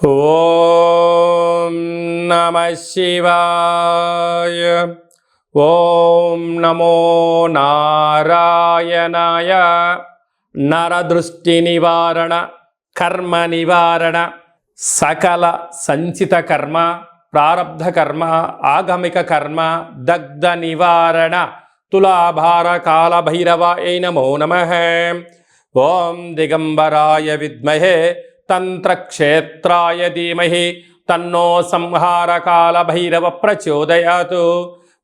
ఓం నమః శివాయ. ఓం నమో నారాయణాయ. నరదృష్టి నివారణ, కర్మ నివారణ, సకల సంచిత కర్మ, ప్రారబ్ధ కర్మ, ఆగమిక కర్మ, దగ్ధ నివారణ, తులాభార కాల భైరవాయ నమో నమః. ఓం దిగంబరాయ విద్మహే తంత్రక్షేత్రాయ ధీమహి తన్నో సంహారకాల భైరవ ప్రచోదయాత్.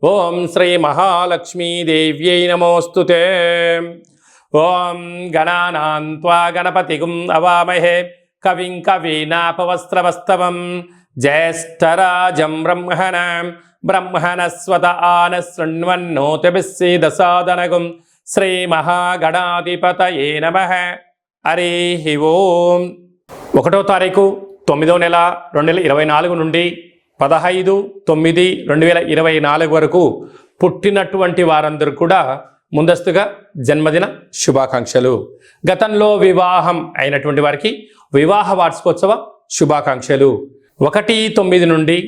ఓం శ్రీ మహాలక్ష్మీదేవ్యై నమోస్తుతే. ఓం గణానాం త్వా గణపతిగుం అవామహే కవిం కవీనాపవస్త్రవస్తవం జ్యేష్ఠరాజం బ్రహ్మణస్వత ఆన శృణ్వన్నోతిభిస్సీదసాదనగుం. శ్రీ మహాగణాధిపతయే నమః. హరి ఓం. 1వ తారీఖు 9వ నెల 2024 నుండి 15/9/2024 వరకు పుట్టినటువంటి వారందరూ కూడా ముందస్తుగా జన్మదిన శుభాకాంక్షలు. గతంలో వివాహం అయినటువంటి వారికి వివాహ వార్షికోత్సవ శుభాకాంక్షలు. 1/9 నుండి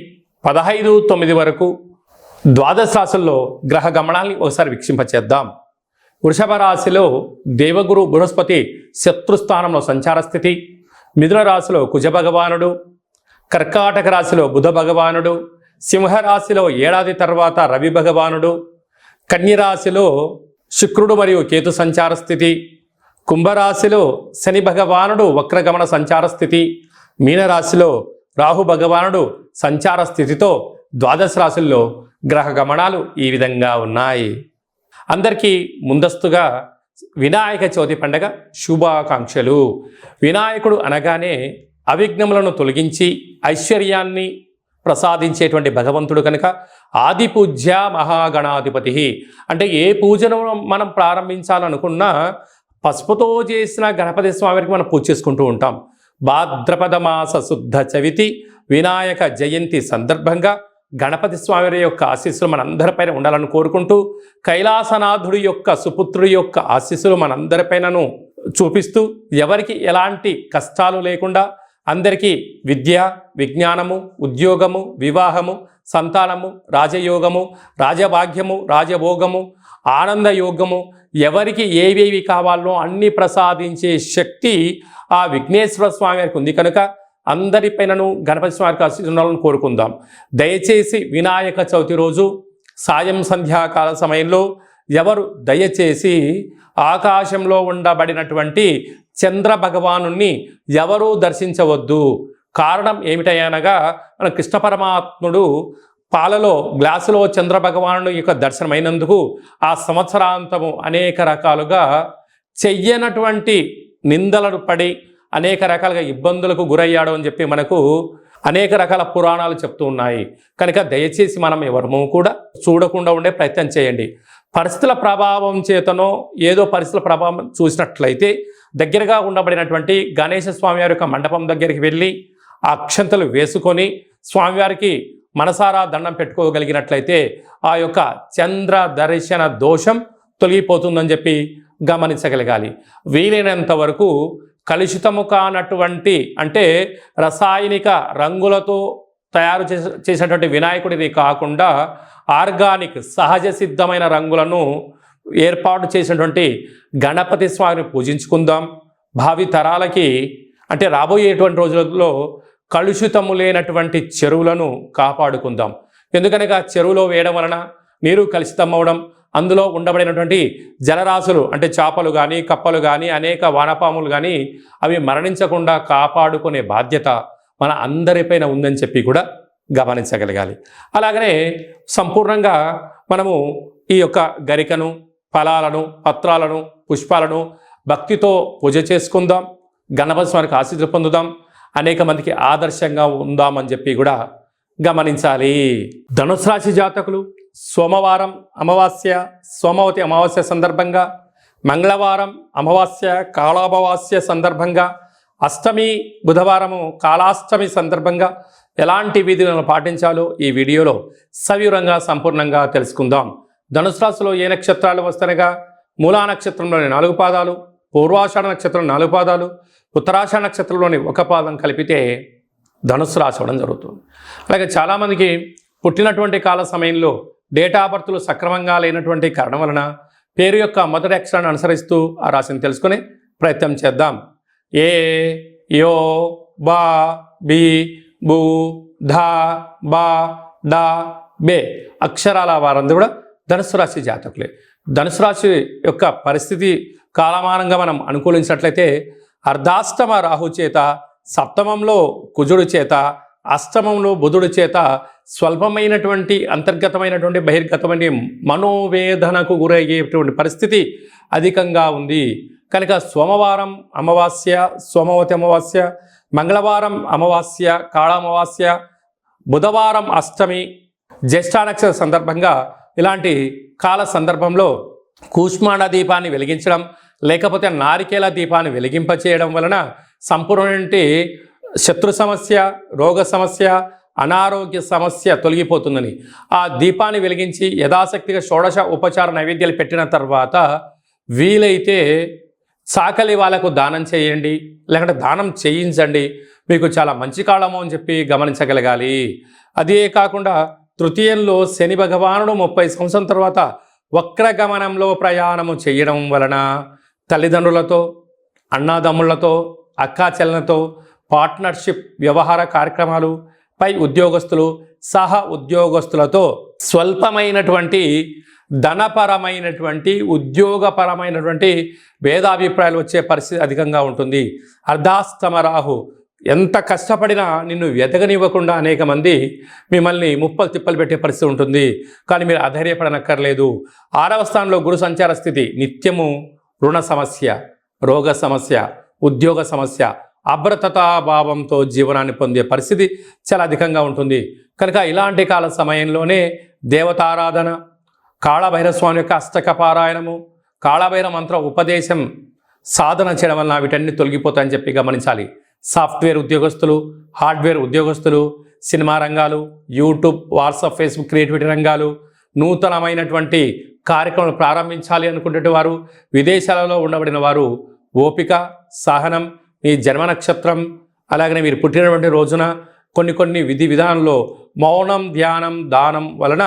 15/9 వరకు ద్వాదశ రాశుల్లో గ్రహ గమనాల్ని ఒకసారి వీక్షింపచేద్దాం. వృషభ రాశిలో దేవగురు బృహస్పతి శత్రుస్థానంలో సంచార స్థితి. మిథున రాశిలో కుజ భగవానుడు, కర్కాటక రాశిలో బుధ భగవానుడు, సింహరాశిలో ఏడాది తర్వాత రవి భగవానుడు, కన్యరాశిలో శుక్రుడు మరియు కేతు సంచార స్థితి, కుంభరాశిలో శని భగవానుడు వక్రగమన సంచార స్థితి, మీనరాశిలో రాహు భగవానుడు సంచార స్థితితో ద్వాదశ రాశుల్లో గ్రహ గమనాలు ఈ విధంగా ఉన్నాయి. అందరికీ ముందస్తుగా వినాయక చవితి పండగ శుభాకాంక్షలు. వినాయకుడు అనగానే అవిఘ్నములను తొలగించి ఐశ్వర్యాన్ని ప్రసాదించేటువంటి భగవంతుడు కనుక ఆది పూజ్య మహాగణాధిపతి. అంటే ఏ పూజను మనం ప్రారంభించాలనుకున్నా పసుపుతో చేసిన గణపతి స్వామికి మనం పూజ చేసుకుంటూ ఉంటాం. భాద్రపద మాస శుద్ధ చవితి వినాయక జయంతి సందర్భంగా గణపతి స్వామి యొక్క ఆశీస్సులు మనందరిపైన ఉండాలని కోరుకుంటూ, కైలాసనాథుడి యొక్క సుపుత్రుడి యొక్క ఆశీస్సులు మనందరిపైనను చూపిస్తూ, ఎవరికి ఎలాంటి కష్టాలు లేకుండా అందరికీ విద్య, విజ్ఞానము, ఉద్యోగము, వివాహము, సంతానము, రాజయోగము, రాజభాగ్యము, రాజభోగము, ఆనందయోగము, ఎవరికి ఏవేవి కావాలో అన్ని ప్రసాదించే శక్తి ఆ విఘ్నేశ్వర స్వామి వారికి ఉంది కనుక అందరిపైనను గణపతి స్వామికి ఆశీర్వాదాలను కోరుకుందాం. దయచేసి వినాయక చవితి రోజు సాయం సంధ్యాకాల సమయంలో ఎవరు దయచేసి ఆకాశంలో ఉండబడినటువంటి చంద్ర భగవానుణ్ణి ఎవరూ దర్శించవద్దు. కారణం ఏమిటనగా మన కృష్ణ పరమాత్ముడు పాలలో గ్లాసులో చంద్ర భగవానుడు యొక్క దర్శనమైనందుకు ఆ సంవత్సరాంతము అనేక రకాలుగా చెయ్యనటువంటి నిందలను పడి అనేక రకాలుగా ఇబ్బందులకు గురయ్యాడు అని చెప్పి మనకు అనేక రకాల పురాణాలు చెప్తూ ఉన్నాయి. కనుక దయచేసి మనం ఎవరము కూడా చూడకుండా ఉండే ప్రయత్నం చేయండి. పరిస్థితుల ప్రభావం చేతనో ఏదో పరిస్థితుల ప్రభావం చూసినట్లయితే దగ్గరగా ఉండబడినటువంటి గణేశ స్వామివారి యొక్క మండపం దగ్గరికి వెళ్ళి ఆ అక్షంతలు వేసుకొని స్వామివారికి మనసారా దండం పెట్టుకోగలిగినట్లయితే ఆ యొక్క చంద్ర దర్శన దోషం తొలగిపోతుందని చెప్పి గమనించగలగాలి. వీలైనంత వరకు కలుషితము కానటువంటి, అంటే రసాయనిక రంగులతో తయారు చేసినటువంటి వినాయకుడిని కాకుండా ఆర్గానిక్ సహజ సిద్ధమైన రంగులను ఏర్పాటు చేసినటువంటి గణపతి స్వామిని పూజించుకుందాం. భావి తరాలకి, అంటే రాబోయేటువంటి రోజులలో కలుషితము లేనటువంటి చెరువులను కాపాడుకుందాం. ఎందుకనగా చెరువులో వేయడం వలన నీరు కలుషితం అవ్వడం, అందులో ఉండబడినటువంటి జలరాశులు అంటే చేపలు కానీ, కప్పలు కానీ, అనేక వానపాములు కానీ అవి మరణించకుండా కాపాడుకునే బాధ్యత మన అందరిపైన ఉందని చెప్పి కూడా గమనించగలగాలి. అలాగనే సంపూర్ణంగా మనము ఈ యొక్క గరికను, ఫలాలను, పత్రాలను, పుష్పాలను భక్తితో పూజ చేసుకుందాం. గణపతి స్వామికి ఆశీస్సులు పొందుదాం. అనేక మందికి ఆదర్శంగా ఉందామని చెప్పి కూడా గమనించాలి. ధనుసు రాశి జాతకులు సోమవారం అమావాస్య, సోమవతి అమావాస్య సందర్భంగా, మంగళవారం అమావాస్య కాళామావాస్య సందర్భంగా, అష్టమి బుధవారము కాళాష్టమి సందర్భంగా ఎలాంటి విధులను పాటించాలో ఈ వీడియోలో సవివరంగా సంపూర్ణంగా తెలుసుకుందాం. ధనుసు రాశిలో ఏ నక్షత్రాలు వస్తనగా మూలా నక్షత్రంలోని 4 పాదాలు, పూర్వాషాఢ నక్షత్రం 4 పాదాలు, ఉత్తరాషాఢ నక్షత్రంలోని 1 పాదం కలిపితే ధనుస్సు రాశి అవ్వడం జరుగుతుంది. అలాగే చాలామందికి పుట్టినటువంటి కాల సమయంలో డేట్ ఆఫ్ బర్త్లు సక్రమంగా లేనటువంటి కారణం వలన పేరు యొక్క మొదటి అక్షరాన్ని అనుసరిస్తూ ఆ రాశిని తెలుసుకునే ప్రయత్నం చేద్దాం. ఏ, యో, బా, బి, బు, ధా, బా, డా, బే అక్షరాల వారందరూ కూడా ధనుసు రాశి జాతకులే. ధనుసు రాశి యొక్క పరిస్థితి కాలమానంగా మనం అనుకూలించినట్లయితే అర్ధాష్టమ రాహు చేత, సప్తమంలో కుజుడు చేత, అష్టమంలో బుధుడి చేత స్వల్పమైనటువంటి అంతర్గతమైనటువంటి బహిర్గతమైన మనోవేదనకు గురయ్యేటువంటి పరిస్థితి అధికంగా ఉంది. కనుక సోమవారం అమావాస్య, సోమవతి అమావాస్య, మంగళవారం అమావాస్య, కాళామావాస్య, బుధవారం అష్టమి, జ్యేష్ఠ నక్షత్ర సందర్భంగా ఇలాంటి కాల సందర్భంలో కూష్మాండ దీపాన్ని వెలిగించడం లేకపోతే నారికేల దీపాన్ని వెలిగింపచేయడం వలన సంపూర్ణ శత్రు సమస్య, రోగ సమస్య, అనారోగ్య సమస్య తొలగిపోతుందని ఆ దీపాన్ని వెలిగించి యథాశక్తిగా షోడశ ఉపచార నైవేద్యాలు పెట్టిన తర్వాత వీలైతే సాకలి వాళ్ళకు దానం చేయండి, లేకుంటే దానం చేయించండి. మీకు చాలా మంచి కాలము అని చెప్పి గమనించగలగాలి. అదే కాకుండా తృతీయంలో శని భగవానుడు 30 సంవత్సరం తర్వాత వక్రగమనంలో ప్రయాణము చేయడం వలన తల్లిదండ్రులతో, అన్నాదమ్ముళ్లతో, అక్కా చెల్లెలతో పార్ట్నర్షిప్ వ్యవహార కార్యక్రమాలు, పై ఉద్యోగస్తులు, సహ ఉద్యోగస్తులతో స్వల్పమైనటువంటి ధనపరమైనటువంటి ఉద్యోగపరమైనటువంటి భేదాభిప్రాయాలు వచ్చే పరిస్థితి అధికంగా ఉంటుంది. అర్ధాష్టమ రాహు ఎంత కష్టపడినా నిన్ను ఎదగనివ్వకుండా అనేక మంది మిమ్మల్ని ముప్పలు తిప్పలు పెట్టే పరిస్థితి ఉంటుంది. కానీ మీరు అధైర్యపడనక్కర్లేదు. 6వ స్థానంలో గురు సంచార స్థితి నిత్యము రుణ సమస్య, రోగ సమస్య, ఉద్యోగ సమస్య, అభ్రతతాభావంతో జీవనాన్ని పొందే పరిస్థితి చాలా అధికంగా ఉంటుంది. కనుక ఇలాంటి కాల సమయంలోనే దేవతారాధన, కాళభైరస్వామి యొక్క అష్టక పారాయణము, కాళభైర మంత్ర ఉపదేశం సాధన చేయడం వలన వీటన్ని తొలగిపోతాయని చెప్పి గమనించాలి. సాఫ్ట్వేర్ ఉద్యోగస్తులు, హార్డ్వేర్ ఉద్యోగస్తులు, సినిమా రంగాలు, యూట్యూబ్, వాట్సాప్, ఫేస్బుక్ క్రియేటివిటీ రంగాలు, నూతనమైనటువంటి కార్యక్రమాలు ప్రారంభించాలి అనుకునే వారు, విదేశాలలో ఉండబడిన వారు ఓపిక, సహనం, మీ జన్మ నక్షత్రం అలాగనే మీరు పుట్టినటువంటి రోజున కొన్ని విధి విధానంలో మౌనం, ధ్యానం, దానం వలన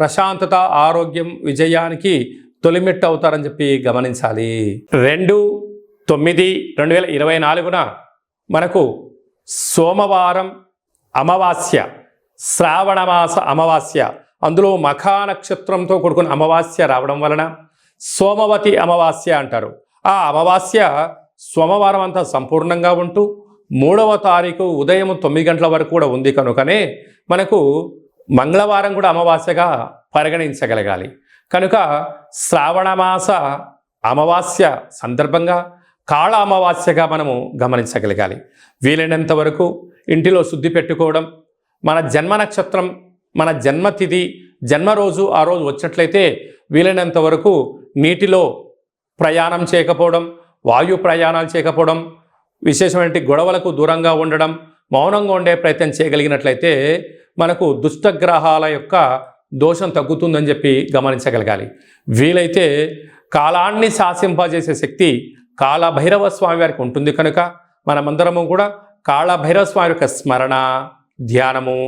ప్రశాంతత, ఆరోగ్యం, విజయానికి తొలిమెట్టు అవుతారని చెప్పి గమనించాలి. 2/9/2024 మనకు సోమవారం అమావాస్య, శ్రావణమాస అమావాస్య, అందులో మఖా నక్షత్రంతో కూడుకున్న అమావాస్య రావడం వలన సోమవతి అమావాస్య అంటారు. ఆ అమావాస్య సోమవారం అంతా సంపూర్ణంగా ఉంటూ 3వ తారీఖు ఉదయం 9 గంటల వరకు కూడా ఉంది. కనుకనే మనకు మంగళవారం కూడా అమావాస్యగా పరిగణించగలగాలి. కనుక శ్రావణమాస అమావాస్య సందర్భంగా కాళ అమావాస్యగా మనము గమనించగలగాలి. వీలైనంత వరకు ఇంటిలో శుద్ధి పెట్టుకోవడం, మన జన్మ నక్షత్రం, మన జన్మతిథి, జన్మరోజు ఆ రోజు వచ్చినట్లయితే వీలైనంత వరకు నీటిలో ప్రయాణం చేయకపోవడం, వాయు ప్రయాణాలు చేయకపోవడం, విశేషమైన గొడవలకు దూరంగా ఉండడం, మౌనంగా ఉండే ప్రయత్నం చేయగలిగినట్లయితే మనకు దుష్టగ్రహాల యొక్క దోషం తగ్గుతుందని చెప్పి గమనించగలగాలి. వీలైతే కాలాన్ని శాసింపజేసే శక్తి కాళభైరవ స్వామి వారికి ఉంటుంది. కనుక మనమందరము కూడా కాళభైరవ స్వామి యొక్క స్మరణ, ధ్యానము,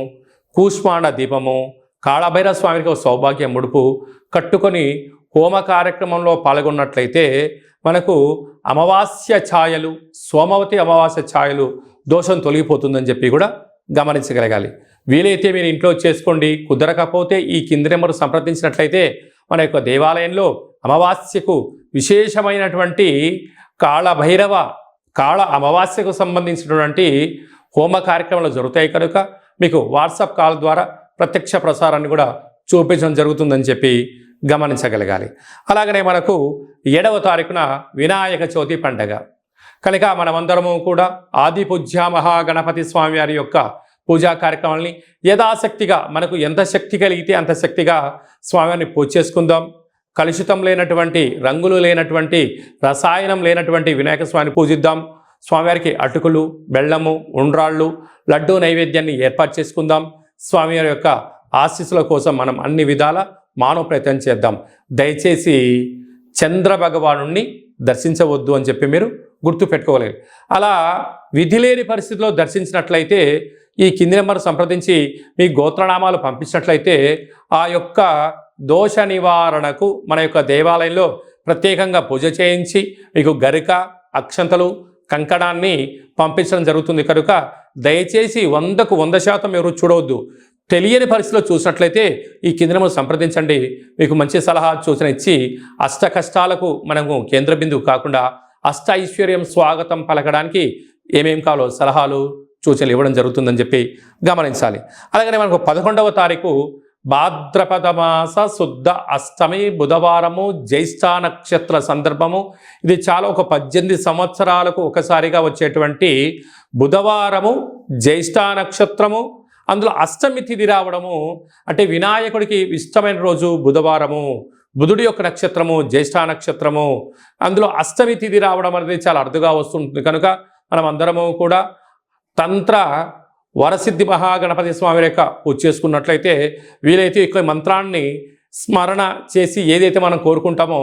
కూష్మాండ దీపము, కాళభైరవ స్వామికి సౌభాగ్య ముడుపు కట్టుకొని హోమ కార్యక్రమంలో పాల్గొన్నట్లయితే మనకు అమావాస్య ఛాయలు, సోమవతి అమావాస్య ఛాయలు దోషం తొలగిపోతుందని చెప్పి కూడా గమనించగలగాలి. వీలైతే మీరు ఇంట్లో చేసుకోండి. కుదరకపోతే ఈ కింది నెంబర్ సంప్రదించినట్లయితే మన యొక్క దేవాలయంలో అమావాస్యకు విశేషమైనటువంటి కాళభైరవ కాళ అమావాస్యకు సంబంధించినటువంటి హోమ కార్యక్రమాలు జరుగుతాయి. కనుక మీకు వాట్సాప్ కాల్ ద్వారా ప్రత్యక్ష ప్రసారాన్ని కూడా చూపించడం జరుగుతుందని చెప్పి గమనించగలగాలి. అలాగనే మనకు 7వ తారీఖున వినాయక చవితి పండగ. కనుక మనమందరము కూడా ఆది పూజ్య మహాగణపతి స్వామి వారి యొక్క పూజా కార్యక్రమాలని యథాశక్తిగా మనకు ఎంత శక్తి కలిగితే అంత శక్తిగా స్వామివారిని పూజ చేసుకుందాం. కలుషితం లేనటువంటి, రంగులు లేనటువంటి, రసాయనం లేనటువంటి వినాయక స్వామిని పూజిద్దాం. స్వామివారికి అటుకులు, బెల్లము, ఉండ్రాళ్ళు, లడ్డూ నైవేద్యాన్ని ఏర్పాటు చేసుకుందాం. స్వామివారి యొక్క ఆశీస్సుల కోసం మనం అన్ని విధాల మానవ ప్రయత్నం చేద్దాం. దయచేసి చంద్ర భగవానుణ్ణి దర్శించవద్దు అని చెప్పి మీరు గుర్తు పెట్టుకోగలరు. అలా విధి లేని పరిస్థితిలో దర్శించినట్లయితే ఈ కింది నెంబర్ సంప్రదించి మీ గోత్రనామాలు పంపించినట్లయితే ఆ యొక్క దోష నివారణకు మన యొక్క దేవాలయంలో ప్రత్యేకంగా పూజ చేయించి మీకు గరిక, అక్షంతలు, కంకణాన్ని పంపించడం జరుగుతుంది. కనుక దయచేసి 100కు 100% ఎవరు చూడవద్దు. తెలియని పరిస్థితిలో చూసినట్లయితే ఈ కింది నెంబర్ సంప్రదించండి. మీకు మంచి సలహా సూచన ఇచ్చి అష్ట కష్టాలకు మనము కేంద్ర బిందువు కాకుండా అష్ట ఐశ్వర్యం స్వాగతం పలకడానికి ఏమేం కావాలో సలహాలు సూచనలు ఇవ్వడం జరుగుతుందని చెప్పి గమనించాలి. అలాగనే మనకు 11వ తారీఖు భాద్రపద మాస శుద్ధ అష్టమి బుధవారము, జ్యేష్ఠ నక్షత్ర సందర్భము. ఇది చాలా ఒక 18 సంవత్సరాలకు ఒకసారిగా వచ్చేటువంటి బుధవారము, జ్యేష్ఠ నక్షత్రము, అందులో అష్టమి తిథి రావడము. అంటే వినాయకుడికి ఇష్టమైన రోజు బుధవారము, బుధుడి యొక్క నక్షత్రము జ్యేష్ఠ నక్షత్రము, అందులో అష్టమి తిథి రావడం అనేది చాలా అరుదుగా వస్తుంటుంది. కనుక మనం అందరము కూడా తంత్ర వరసిద్ధి మహాగణపతి స్వామి యొక్క పూజ చేసుకున్నట్లయితే వీలైతే ఈ మంత్రాన్ని స్మరణ చేసి ఏదైతే మనం కోరుకుంటామో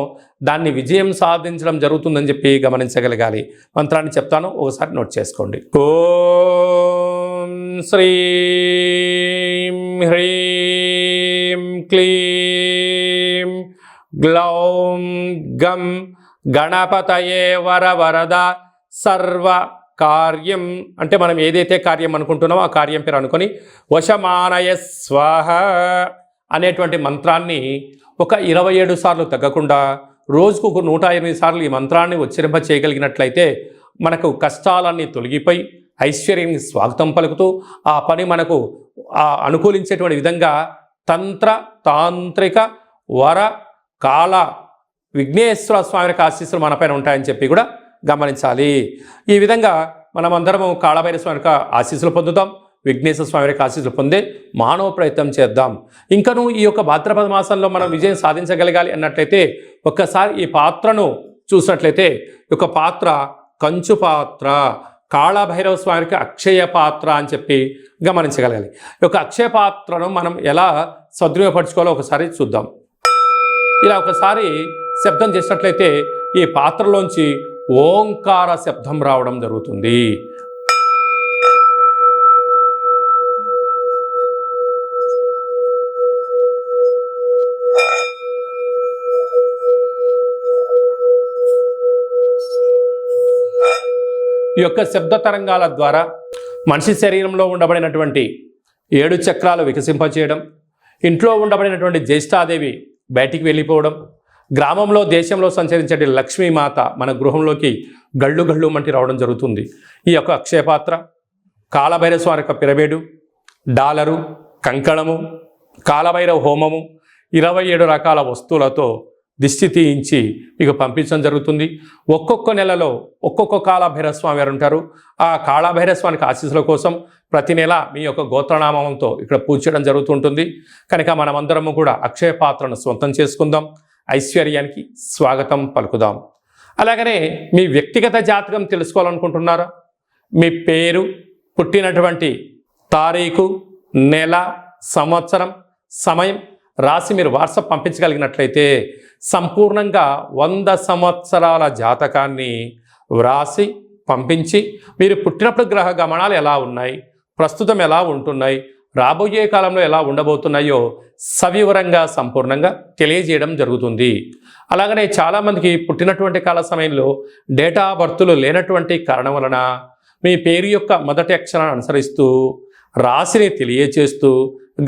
దాన్ని విజయం సాధించడం జరుగుతుందని చెప్పి గమనించగలగాలి. మంత్రాన్ని చెప్తాను, ఒకసారి నోట్ చేసుకోండి. ఓం శ్రీం హ్రీం క్లీం గ్లౌం గం గణపతయే వరవరద సర్వ కార్యం. అంటే మనం ఏదైతే కార్యం అనుకుంటున్నామో ఆ కార్యం పేరు అనుకొని వశమానయ స్వాహ అనేటువంటి మంత్రాన్ని ఒక 27 సార్లు తగ్గకుండా రోజుకు ఒక 108 సార్లు ఈ మంత్రాన్ని ఉచ్చరింప చేయగలిగినట్లయితే మనకు కష్టాలన్నీ తొలగిపోయి ఐశ్వర్యానికి స్వాగతం పలుకుతూ ఆ పని మనకు అనుకూలించేటువంటి విధంగా తంత్ర తాంత్రిక వర కాల విఘ్నేశ్వర స్వామి యొక్క ఆశీస్సులు మనపైన ఉంటాయని చెప్పి కూడా గమనించాలి. ఈ విధంగా మనం అందరము కాళభైరవ స్వామి యొక్క ఆశీస్సులు పొందుతాం, విఘ్నేశ్వర స్వామి యొక్క ఆశీస్సులు పొందే మానవ ప్రయత్నం చేద్దాం. ఇంకను ఈ యొక్క భాద్రపద మాసంలో మనం విజయం సాధించగలగాలి అన్నట్లయితే ఒక్కసారి ఈ పాత్రను చూసినట్లయితే ఈ యొక్క పాత్ర కంచు పాత్ర, కాళభైరవ స్వామికి అక్షయ పాత్ర అని చెప్పి గమనించగలగాలి. ఈ యొక్క అక్షయ పాత్రను మనం ఎలా సద్వినియోగపరచుకోవాలో ఒకసారి చూద్దాం. ఇలా ఒకసారి శబ్దం చేసినట్లయితే ఈ పాత్రలోంచి ఓంకార శబ్దం రావడం జరుగుతుంది. ఈ యొక్క శబ్ద తరంగాల ద్వారా మనిషి శరీరంలో ఉండబడినటువంటి 7 చక్రాలు వికసింపచేయడం, ఇంట్లో ఉండబడినటువంటి జ్యేష్ఠాదేవి బయటికి వెళ్ళిపోవడం, గ్రామంలో దేశంలో సంచరించే లక్ష్మీమాత మన గృహంలోకి గళ్ళు గళ్ళు మంటి రావడం జరుగుతుంది. ఈ యొక్క అక్షయపాత్ర, కాళభైరవ స్వామి యొక్క పిరమిడు, డాలరు, కంకణము, కాళభైరవ హోమము, 27 రకాల వస్తువులతో దిష్టి తీయించి మీకు పంపించడం జరుగుతుంది. ఒక్కొక్క నెలలో ఒక్కొక్క కాళభైరవ స్వామి వారు ఉంటారు. ఆ కాళభైరవ స్వామికి ఆశీస్సుల కోసం ప్రతి నెల మీ యొక్క గోత్రనామంతో ఇక్కడ పూజ చేయడం జరుగుతుంటుంది. కనుక మనమందరము కూడా అక్షయ పాత్రను సొంతం చేసుకుందాం, ఐశ్వర్యానికి స్వాగతం పలుకుదాం. అలాగనే మీ వ్యక్తిగత జాతకం తెలుసుకోవాలనుకుంటున్నారా? మీ పేరు, పుట్టినటువంటి తారీఖు, నెల, సంవత్సరం, సమయం రాసి మీరు వాట్సాప్ పంపించగలిగినట్లయితే సంపూర్ణంగా 100 సంవత్సరాల జాతకాన్ని వ్రాసి పంపించి మీరు పుట్టినప్పుడు గ్రహ గమనాలు ఎలా ఉన్నాయి, ప్రస్తుతం ఎలా ఉంటున్నాయి, రాబోయే కాలంలో ఎలా ఉండబోతున్నాయో సవివరంగా సంపూర్ణంగా తెలియజేయడం జరుగుతుంది. అలాగనే చాలామందికి పుట్టినటువంటి కాల సమయంలో డేటా ఆఫ్ బర్త్లు లేనటువంటి కారణం వలన మీ పేరు యొక్క మొదటి అక్షరాన్ని అనుసరిస్తూ రాశిని తెలియచేస్తూ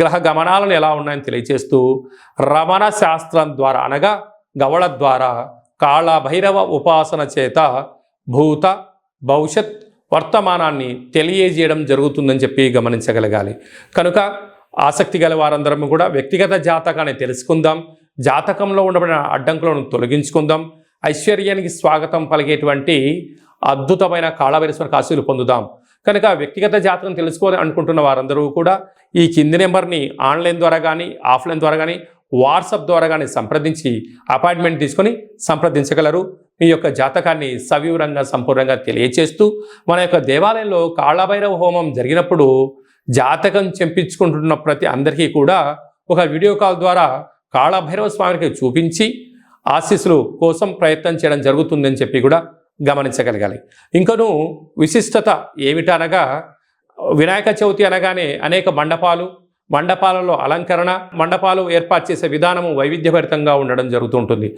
గ్రహ గమనాలను ఎలా ఉన్నాయని తెలియచేస్తూ రమణ శాస్త్రం ద్వారా అనగా గవళ ద్వారా కాళభైరవ ఉపాసన చేత భూత భవిష్యత్ వర్తమానాన్ని తెలియజేయడం జరుగుతుందని చెప్పి గమనించగలగాలి. కనుక ఆసక్తి గల వారందరం కూడా వ్యక్తిగత జాతకాన్ని తెలుసుకుందాం, జాతకంలో ఉండబడిన అడ్డంకులను తొలగించుకుందాం, ఐశ్వర్యానికి స్వాగతం పలిగేటువంటి అద్భుతమైన కాళభైరవ ఆశీస్సులు పొందుదాం. కనుక వ్యక్తిగత జాతకం తెలుసుకోవాలని అనుకుంటున్న వారందరూ కూడా ఈ కింది నెంబర్ని ఆన్లైన్ ద్వారా కానీ ఆఫ్లైన్ ద్వారా కానీ వాట్సాప్ ద్వారా కానీ సంప్రదించి అపాయింట్మెంట్ తీసుకొని సంప్రదించగలరు. మీ యొక్క జాతకాన్ని సవివరంగా సంపూర్ణంగా తెలియచేస్తూ మన యొక్క దేవాలయంలో కాళభైరవ హోమం జరిగినప్పుడు జాతకం చెప్పించుకుంటున్న ప్రతి అందరికీ కూడా ఒక వీడియో కాల్ ద్వారా కాళభైరవ స్వామికి చూపించి ఆశీస్సులు కోసం ప్రయత్నం చేయడం జరుగుతుందని చెప్పి కూడా గమనించగలగాలి. ఇంకనూ విశిష్టత ఏమిటనగా వినాయక చవితి అనగానే అనేక మండపాలలో అలంకరణ, మండపాలు ఏర్పాటు చేసే విధానము వైవిధ్యభరితంగా ఉండడం జరుగుతుంటుంది.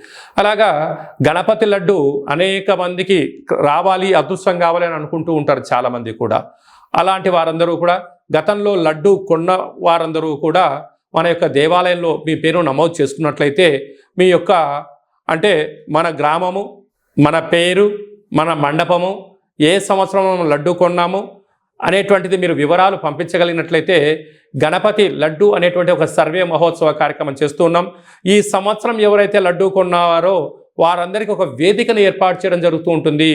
అలాగా గణపతి లడ్డు అనేక మందికి రావాలి, అదృష్టం కావాలి అని అనుకుంటూ ఉంటారు చాలామంది కూడా. అలాంటి వారందరూ కూడా, గతంలో లడ్డు కొన్న వారందరూ కూడా మన యొక్క దేవాలయంలో మీ పేరు నమోదు చేసుకున్నట్లయితే మీ యొక్క అంటే మన గ్రామము, మన పేరు, మన మండపము, ఏ సంవత్సరం మనం లడ్డు కొన్నాము అనేటువంటిది మీరు వివరాలు పంపించగలిగినట్లయితే గణపతి లడ్డు అనేటువంటి ఒక సర్వే మహోత్సవ కార్యక్రమం చేస్తూ ఉన్నాం. ఈ సంవత్సరం ఎవరైతే లడ్డు కొన్నారో వారందరికీ ఒక వేదికను ఏర్పాటు చేయడం జరుగుతూ ఉంటుంది.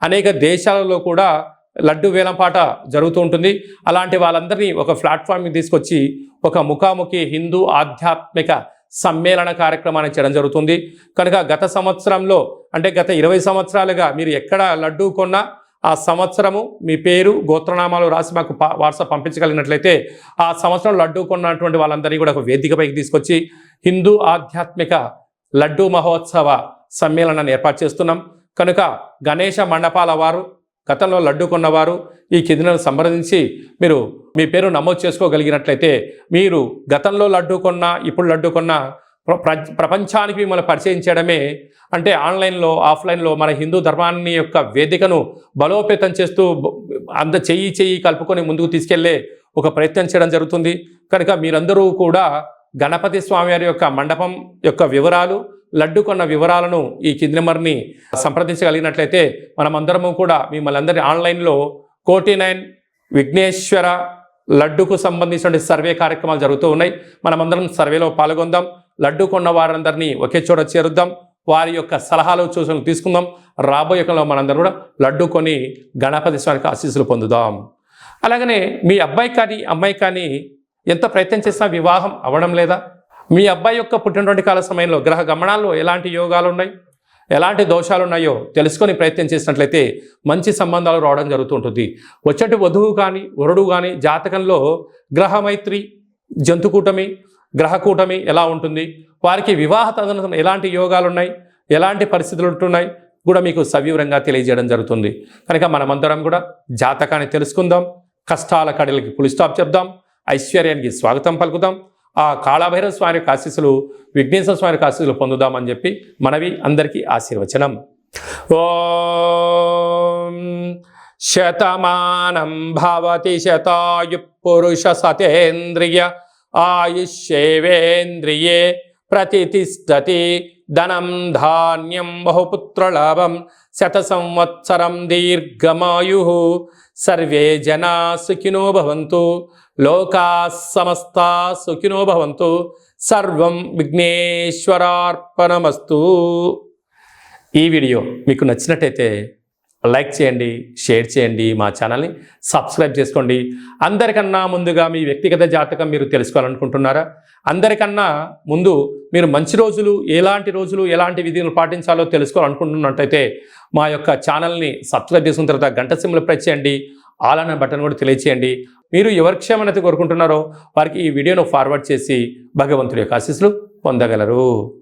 అనేక దేశాలలో కూడా లడ్డు వేలంపాట జరుగుతూ ఉంటుంది. అలాంటి వాళ్ళందరినీ ఒక ప్లాట్ఫామ్కి తీసుకొచ్చి ఒక ముఖాముఖి హిందూ ఆధ్యాత్మిక సమ్మేళన కార్యక్రమాన్ని చేయడం జరుగుతుంది. కనుక గత సంవత్సరంలో అంటే గత 20 సంవత్సరాలుగా మీరు ఎక్కడ లడ్డు కొన్నా ఆ సంవత్సరము మీ పేరు, గోత్రనామాలు రాసి మాకు వాట్సాప్ పంపించగలిగినట్లయితే ఆ సంవత్సరం లడ్డు కొన్నటువంటి వాళ్ళందరినీ కూడా ఒక వేదికపైకి తీసుకొచ్చి హిందూ ఆధ్యాత్మిక లడ్డు మహోత్సవ సమ్మేళనాన్ని ఏర్పాటు చేస్తున్నాం. కనుక గణేష మండపాల వారు, గతంలో లడ్డు కొన్నవారు ఈ కిందను సంప్రదించి మీరు మీ పేరు నమోదు చేసుకోగలిగినట్లయితే మీరు గతంలో లడ్డు కొన్నా ఇప్పుడు లడ్డు కొన్నా ప్రపంచానికి మిమ్మల్ని పరిచయం చేయడమే అంటే ఆన్లైన్లో ఆఫ్లైన్లో మన హిందూ ధర్మాన్ని యొక్క వేదికను బలోపేతం చేస్తూ చెయ్యి కలుపుకొని ముందుకు తీసుకెళ్లే ఒక ప్రయత్నం చేయడం జరుగుతుంది. కనుక మీరందరూ కూడా గణపతి స్వామివారి యొక్క మండపం యొక్క వివరాలు, లడ్డు కొన్న వివరాలను ఈ కింది నెంబర్ని సంప్రదించగలిగినట్లయితే మనమందరము కూడా మిమ్మల్ని అందరి ఆన్లైన్లో 49 విఘ్నేశ్వర లడ్డుకు సంబంధించిన సర్వే కార్యక్రమాలు జరుగుతూ ఉన్నాయి. మనమందరం సర్వేలో పాల్గొందాం. లడ్డు కొన్న వారందరినీ ఒకే చోట చేరుద్దాం. వారి యొక్క సలహాలు సూచనలు తీసుకుందాం. రాబోయే కాలంలో మనందరం కూడా లడ్డు కొని గణపతి స్వామికి ఆశీస్సులు పొందుదాం. అలాగనే మీ అబ్బాయి కానీ అమ్మాయి కానీ ఎంత ప్రయత్నం చేసినా వివాహం అవ్వడం లేదా? మీ అబ్బాయి యొక్క పుట్టినటువంటి కాల సమయంలో గ్రహ గమనాల్లో ఎలాంటి యోగాలు ఉన్నాయి, ఎలాంటి దోషాలు ఉన్నాయో తెలుసుకొని ప్రయత్నం చేసినట్లయితే మంచి సంబంధాలు రావడం జరుగుతుంటుంది. వచ్చేటి వధువు కానీ వరుడు కానీ జాతకంలో గ్రహమైత్రి, జంతుకూటమి, గ్రహకూటమి ఎలా ఉంటుంది, వారికి వివాహ తదనంతరం ఎలాంటి యోగాలు ఉన్నాయి, ఎలాంటి పరిస్థితులు ఉంటున్నాయి కూడా మీకు సవివరంగా తెలియజేయడం జరుగుతుంది. కనుక మనమందరం కూడా జాతకాన్ని తెలుసుకుందాం. కష్టాల కడలకి ఫుల్ స్టాప్ చెప్దాం. ఐశ్వర్యానికి స్వాగతం పలుకుదాం. ఆ కాళభైరవ స్వామి యొక్క ఆశీస్సులు, విఘ్నేశ్వర స్వామి యొక్క ఆశీస్సులు పొందుదామని చెప్పి మనవి అందరికీ ఆశీర్వచనం. ఓం శతమానం భవతి శతాయు పురుష సతేంద్రియ ఆయుష్యేవేంద్రియే ప్రతితిష్టతి ధనం ధాన్యం బహుపుత్రలాభం శత సంవత్సరం దీర్ఘమాయు సర్వే జనా సుఖినో భవంతు లోకా సమస్తా సుఖినో భవంతు సర్వం విఘ్నేశ్వరార్పణమస్తు. ఈ వీడియో మీకు నచ్చినట్టయితే లైక్ చేయండి, షేర్ చేయండి, మా ఛానల్ని సబ్స్క్రైబ్ చేసుకోండి. అందరికన్నా ముందుగా మీ వ్యక్తిగత జాతకం మీరు తెలుసుకోవాలనుకుంటున్నారా? అందరికన్నా ముందు మీరు మంచి రోజులు, ఎలాంటి విధులు పాటించాలో తెలుసుకోవాలనుకుంటున్నట్టయితే మా యొక్క ఛానల్ని సబ్స్క్రైబ్ చేసుకున్న తర్వాత గంట సింబల్ ప్రెస్ చేయండి. ఆల్ అనే బటన్ కూడా తెలియచేయండి. మీరు ఎవరి క్షేమమైతే కోరుకుంటున్నారో వారికి ఈ వీడియోను ఫార్వర్డ్ చేసి భగవంతుడి యొక్క ఆశీస్సులు పొందగలరు.